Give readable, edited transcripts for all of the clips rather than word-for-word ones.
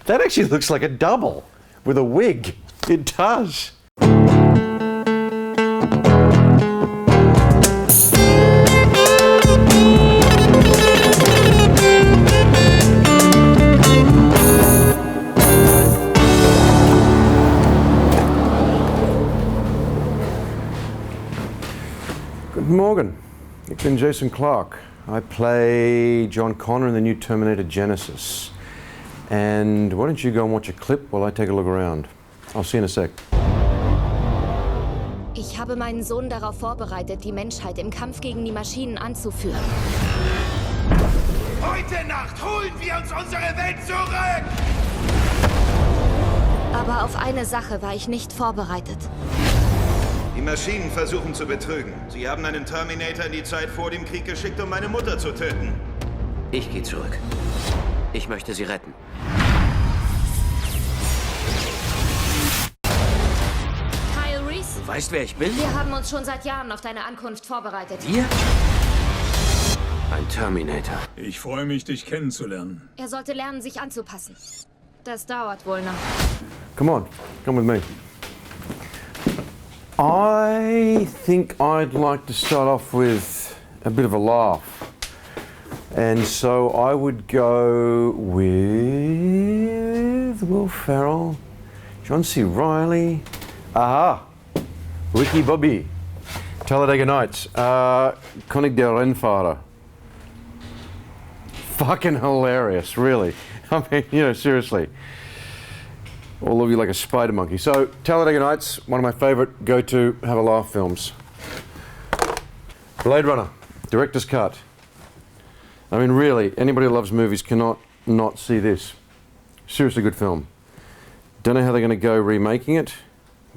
That actually looks like a double with a wig. It does. Good morning. Ich bin Jason Clarke. I play John Connor in the new Terminator Genisys. And why don't you go and watch a clip while I take a look around. I'll see you in a sec. Ich habe meinen Sohn darauf vorbereitet, die Menschheit im Kampf gegen die Maschinen anzuführen. Heute Nacht holen wir uns unsere Welt zurück! Aber auf eine Sache war ich nicht vorbereitet. Die Maschinen versuchen zu betrügen. Sie haben einen Terminator in die Zeit vor dem Krieg geschickt, um meine Mutter zu töten. Ich gehe zurück. Ich möchte sie retten. Kyle Reese? Du weißt, wer ich bin? Wir haben uns schon seit Jahren auf deine Ankunft vorbereitet. Ihr? Ein Terminator. Ich freue mich, dich kennenzulernen. Er sollte lernen, sich anzupassen. Das dauert wohl noch. Come on, come with me. I think I'd like to start off with a bit of a laugh. And so I would go with Will Ferrell, John C. Reilly, aha, Ricky Bobby, Talladega Nights, König der Rennfahrer. Fucking hilarious, really. I mean, you know, seriously. All of you like a spider monkey. So, Talladega Nights, one of my favourite go-to have a laugh films. Blade Runner, director's cut. I mean, really, anybody who loves movies cannot not see this. Seriously good film. Don't know how they're going to go remaking it.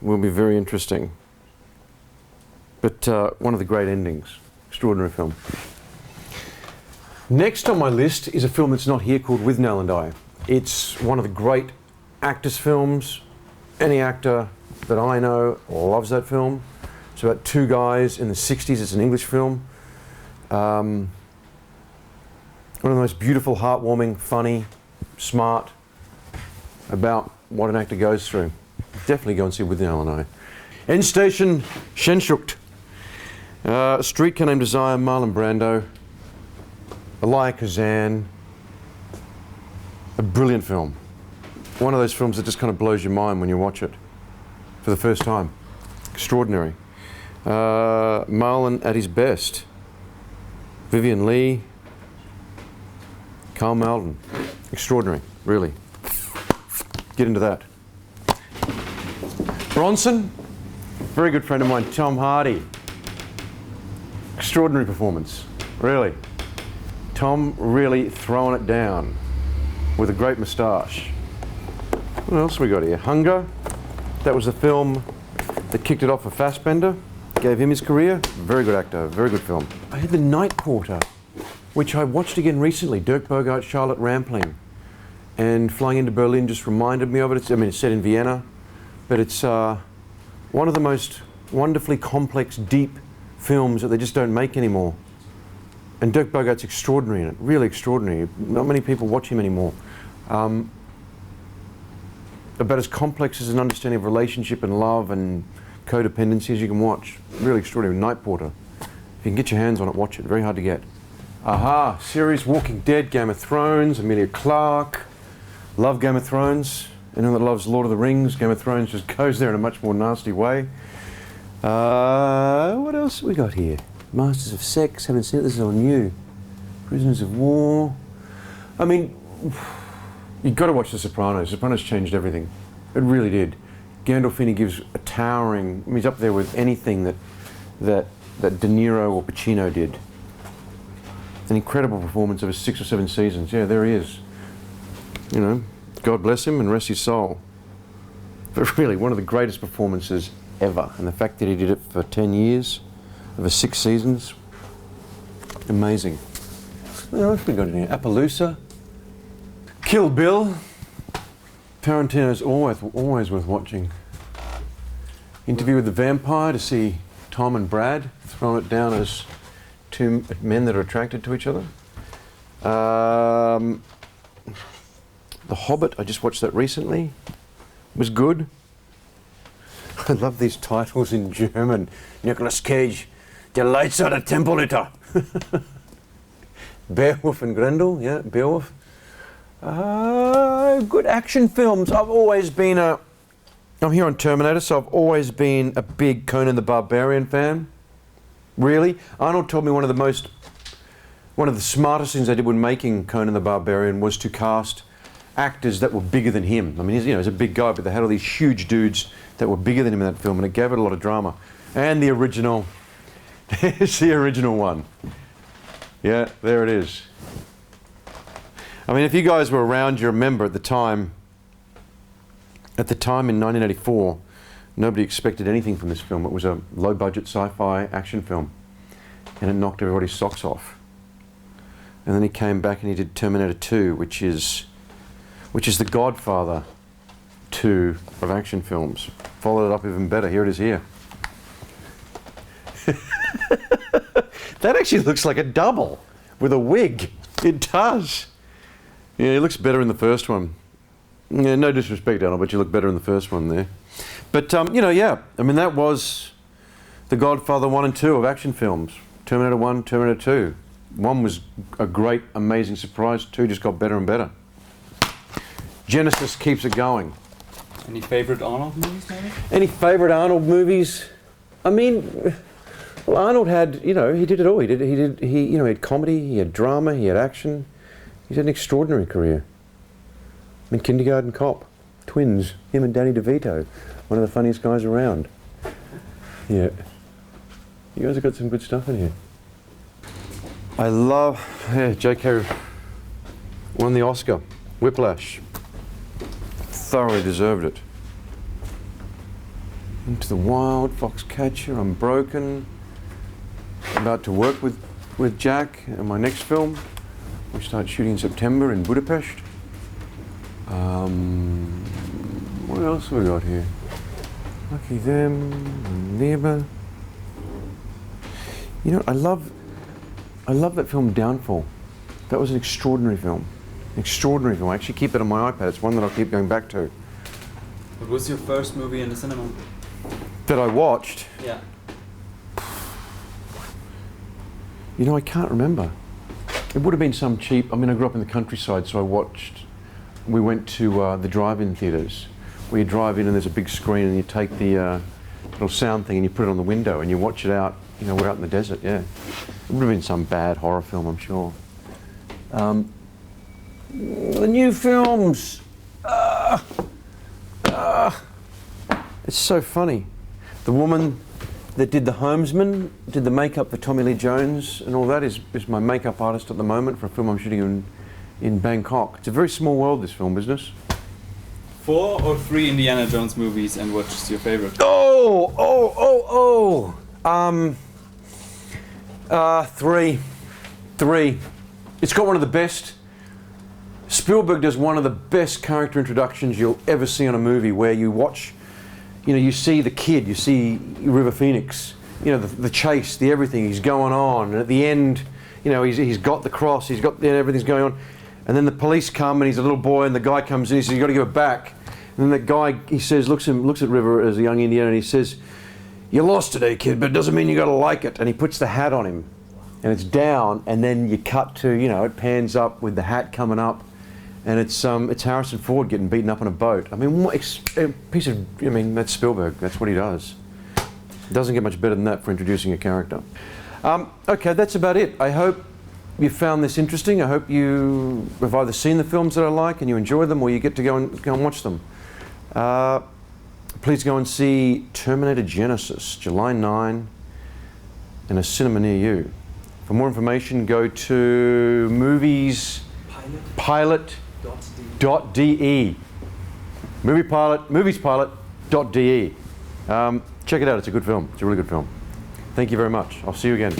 Will be very interesting. But one of the great endings. Extraordinary film. Next on my list is a film that's not here called With Nell and I. It's one of the great actors' films. Any actor that I know loves that film. It's about two guys in the 60s. It's an English film. One of the most beautiful, heartwarming, funny, smart, about what an actor goes through. Definitely go and see With Nell and I. Endstation Sehnsucht. Streetcar Named Desire, Marlon Brando. Elia Kazan. A brilliant film. One of those films that just kind of blows your mind when you watch it for the first time. Extraordinary. Marlon at his best. Vivian Leigh. Carl Malden. Extraordinary, really. Get into that. Bronson. Very good friend of mine, Tom Hardy. Extraordinary performance, really. Tom really throwing it down with a great moustache. What else we got here? Hunger. That was the film that kicked it off for Fassbender, gave him his career. Very good actor, very good film. I had The Night Porter, which I watched again recently. Dirk Bogarde, Charlotte Rampling. And Flying into Berlin just reminded me of it. It's set in Vienna, but it's one of the most wonderfully complex, deep films that they just don't make anymore. And Dirk Bogarde's extraordinary in it, really extraordinary. Not many people watch him anymore. About as complex as an understanding of relationship and love and codependency as you can watch. Really extraordinary. Night Porter. If you can get your hands on it, watch it. Very hard to get. Aha, series Walking Dead, Game of Thrones, Emilia Clarke. Love Game of Thrones. Anyone that loves Lord of the Rings, Game of Thrones just goes there in a much more nasty way. What else have we got here? Masters of Sex, haven't seen it, this is on you. Prisoners of War. I mean, you've got to watch The Sopranos. Sopranos changed everything. It really did. Gandolfini gives a towering, I mean, he's up there with anything that De Niro or Pacino did. An incredible performance over 6 or 7 seasons. Yeah, there he is. You know, God bless him and rest his soul. But really, one of the greatest performances ever. And the fact that he did it for 10 years, over 6 seasons, amazing. What else we got in here? Appaloosa, Kill Bill. Tarantino's always worth watching. Interview with the Vampire to see Tom and Brad throwing it down as two men that are attracted to each other. The Hobbit, I just watched that recently. It was good. I love these titles in German. Nicolas Cage, Der Leiter der Tempelritter. Beowulf and Grendel, yeah, Beowulf. Good action films. I'm here on Terminator, so I've always been a big Conan the Barbarian fan. Really? Arnold told me one of the smartest things they did when making Conan the Barbarian was to cast actors that were bigger than him. I mean, he's a big guy, but they had all these huge dudes that were bigger than him in that film, and it gave it a lot of drama. And the original, there's the original one. Yeah, there it is. I mean, if you guys were around, you remember at the time in 1984, nobody expected anything from this film. It was a low-budget sci-fi action film, and it knocked everybody's socks off. And then he came back and he did Terminator 2, which is the Godfather 2 of action films. Followed it up even better. Here it is here. That actually looks like a double with a wig. It does. Yeah, he looks better in the first one. Yeah, no disrespect, Arnold, but you look better in the first one there. But, yeah, I mean, that was the Godfather 1 and 2 of action films. Terminator 1, Terminator 2. 1 was a great, amazing surprise. 2 just got better and better. Genisys keeps it going. Any favorite Arnold movies, maybe? Any favorite Arnold movies? I mean, well, Arnold had, he did it all. He had comedy, he had drama, he had action. He's had an extraordinary career. I mean, Kindergarten Cop, twins, him and Danny DeVito, one of the funniest guys around. Yeah. You guys have got some good stuff in here. I love, J.K. won the Oscar, Whiplash. Thoroughly deserved it. Into the Wild, Foxcatcher, Unbroken. About to work with Jack on my next film. We start shooting in September in Budapest. What else have we got here? Lucky Them, Liebe. I love that film Downfall. That was an extraordinary film. Extraordinary film. I actually keep it on my iPad. It's one that I'll keep going back to. What was your first movie in the cinema? That I watched? Yeah. I can't remember. It would have been some cheap, I grew up in the countryside, so we went to the drive-in theatres, where you drive in and there's a big screen and you take the little sound thing and you put it on the window and you watch it out, we're out in the desert, yeah. It would have been some bad horror film, I'm sure. The new films. It's so funny. The woman that did The Homesman, did the makeup for Tommy Lee Jones and all that, is my makeup artist at the moment for a film I'm shooting in Bangkok. It's a very small world, this film business. 4 or 3 Indiana Jones movies, and what's your favorite? 3. It's got one of the best. Spielberg does one of the best character introductions you'll ever see on a movie, where you watch, you see the kid, you see River Phoenix, the chase, the everything, he's going on, and at the end, he's got the cross, he's got everything's going on, and then the police come and he's a little boy and the guy comes in, he says, you got to give it back. And then the guy, he says, looks at River as a young Indiana and he says, you lost today, kid, but it doesn't mean you got to like it. And he puts the hat on him and it's down, and then you cut to, it pans up with the hat coming up, and it's Harrison Ford getting beaten up on a boat. That's Spielberg, that's what he does. It doesn't get much better than that for introducing a character. Okay, that's about it. I hope you found this interesting. I hope you have either seen the films that I like and you enjoy them, or you get to go and watch them. Please go and see Terminator Genisys, July 9, in a cinema near you. For more information, go to moviespilot.de. Moviespilot.de. Check it out, it's a good film. It's a really good film. Thank you very much. I'll see you again.